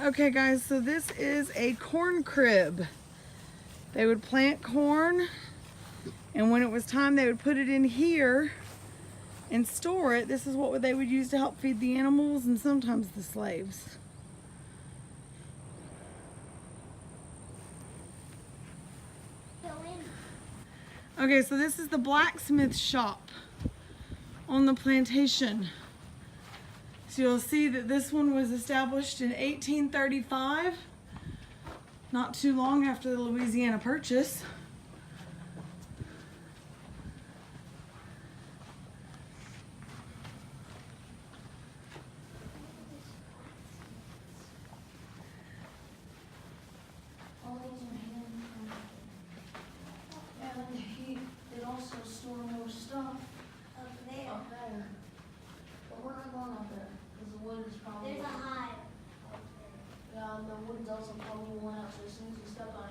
Okay guys, so this is a corn crib. They would plant corn, and when it was time they would put it in here and store it. This is what they would use to help feed the animals and sometimes the slaves. Okay, so this is the blacksmith shop on the plantation. So you'll see that this one was established in 1835, not too long after the Louisiana Purchase. It also store more stuff up there. But we're not going up there because the wood is probably. There's a hive. Yeah, the wood's also probably worn out, so as soon as you step on it.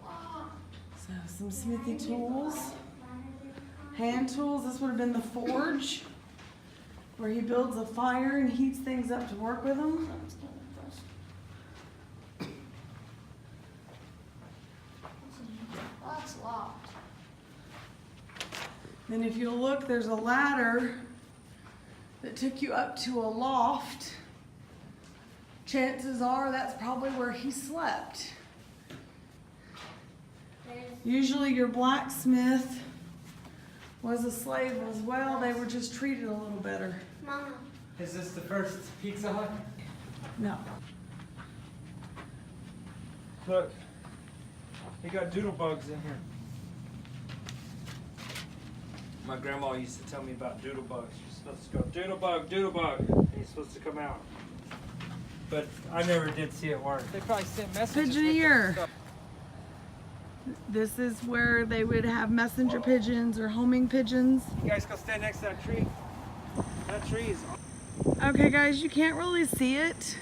Ah. So some smithy tools, hand tools. This would have been the forge, where he builds a fire and heats things up to work with them. That's locked. Then if you look, there's a ladder that took you up to a loft. Chances are that's probably where he slept. Usually your blacksmith was a slave as well. They were just treated a little better. Mama. Is this the first Pizza Hut? No. Look, they got doodle bugs in here. My grandma used to tell me about doodle bugs. You're supposed to go doodle bug, and you're supposed to come out. But I never did see it work. They probably sent messages. Pigeoneer. This is where they would have messenger pigeons or homing pigeons. You guys go stand next to that tree. That tree is. Okay guys, you can't really see it.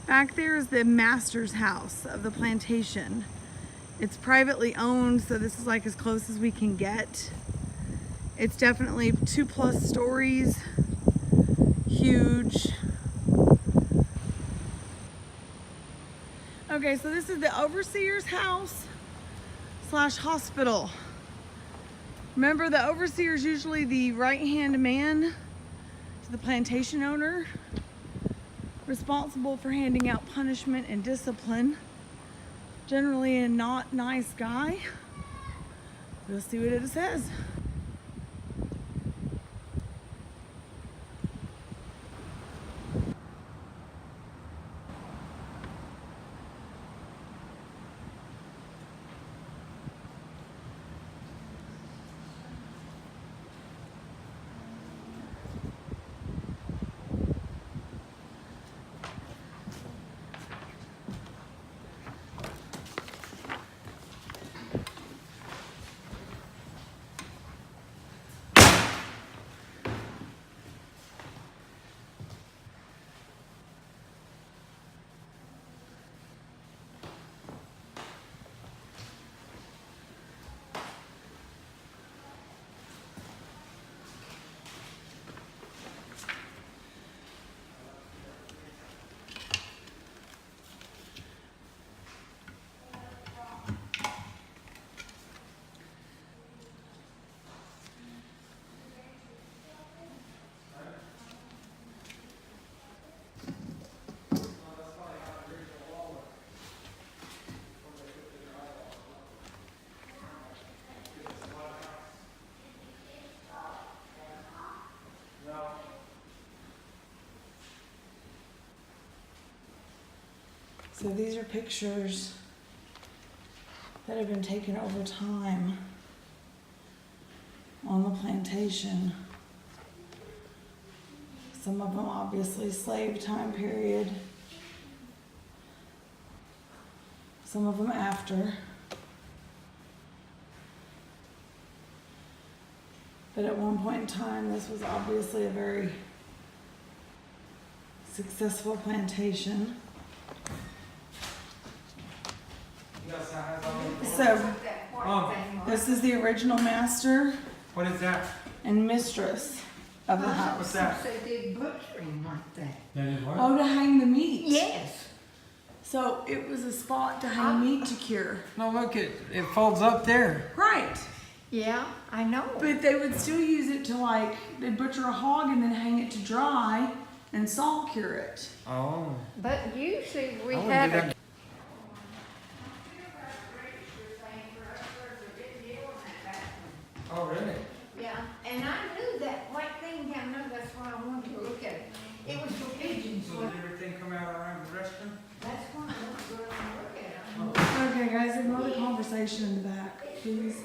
Back there is the master's house of the plantation. It's privately owned, so this is like as close as we can get. It's definitely 2+ stories, huge. Okay, so this is the overseer's house / hospital. Remember, the overseer is usually the right-hand man to the plantation owner, responsible for handing out punishment and discipline. Generally a not nice guy. We'll see what it says. So these are pictures that have been taken over time on the plantation. Some of them obviously slave time period. Some of them after. But at one point in time, this was obviously a very successful plantation. So, this is the original master What is that? and mistress of the house. What's that? They did butchering, weren't they? That is what? Oh, to hang the meat. Yes. So it was a spot to hang meat to cure. No, look, it folds up there. Right. Yeah, I know. But they would still use it to like, they'd butcher a hog and then hang it to dry and salt cure it. Oh. But usually we I wouldn't have do a that. Oh, really? yeah, and I knew that white thing down there, that's why I wanted to look at it. It was for pigeons. So did everything come out around the restaurant? That's why I wanted to go and look at it. Okay guys, ignore the conversation in the back, please.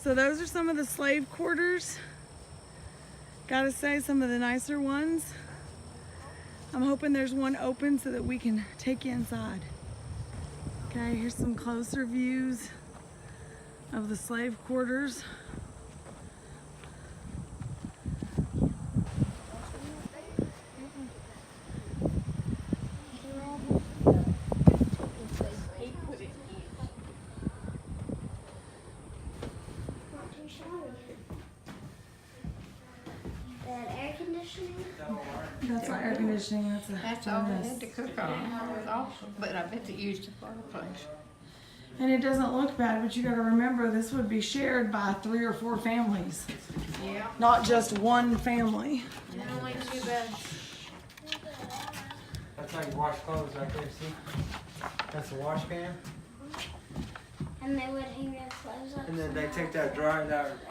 So those are some of the slave quarters. Gotta say, some of the nicer ones. I'm hoping there's one open so that we can take you inside. Okay, here's some closer views of the slave quarters. That air conditioning? That's not air conditioning, that's a That's all we furnace. had to cook on. It was awesome, but I bet they used the fireplace. And it doesn't look bad, but you gotta remember this would be shared by 3 or 4 families, Yeah. not just one family. No, ain't too bad. That's how you wash clothes right there, see? That's a wash pan. And they would hang their clothes up. And then they take that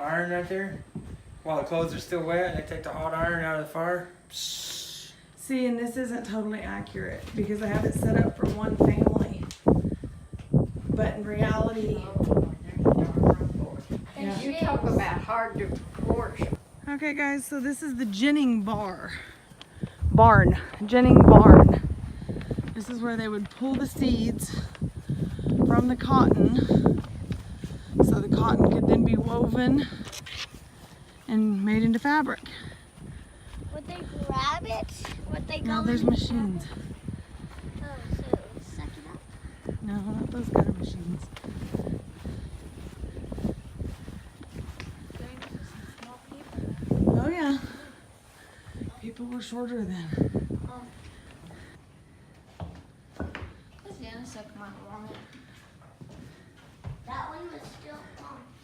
iron right there. While the clothes are still wet, they take the hot iron out of the fire. See, and this isn't totally accurate because I have it set up for one family. But in reality, yeah. You talk about hard to proportion. Okay guys, so this is the ginning ginning barn. This is where they would pull the seeds from the cotton so the cotton could then be woven and made into fabric. Would they grab it? Would they go Now there's in? machines. Oh, so it would suck it up? No, not those kind of machines. Oh yeah. People were shorter then.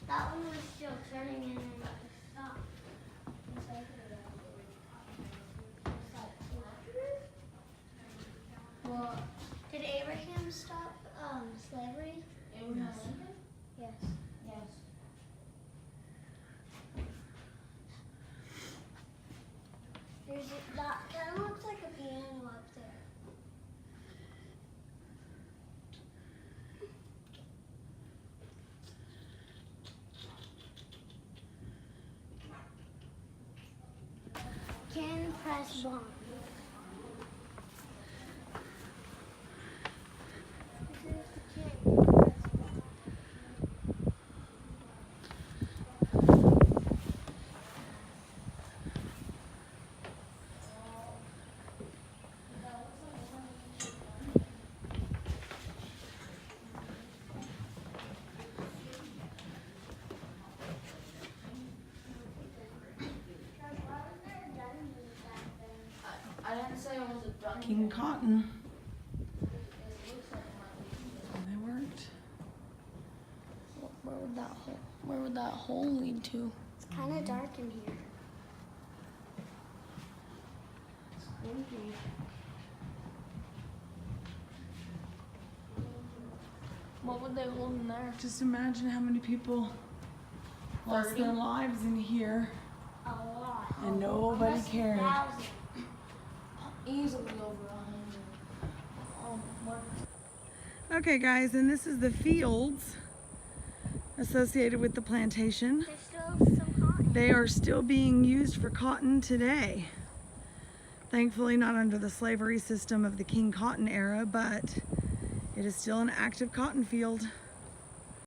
That one was still turning in and it stopped. Well, did Abraham stop slavery? Yes. Yes. Yes. That kind of looks like a piano up there. Can press bomb. I didn't say it was a done. King Cotton. They worked. Where would that hole lead to? It's kind of dark in here. What would they hold in there? Just imagine how many people lost 30? their lives in here A lot. and nobody Almost cared. 1,000. Easily over 100. Okay guys, and this is the fields associated with the plantation. There's still some cotton. They are still being used for cotton today. Thankfully not under the slavery system of the King Cotton era, but it is still an active cotton field.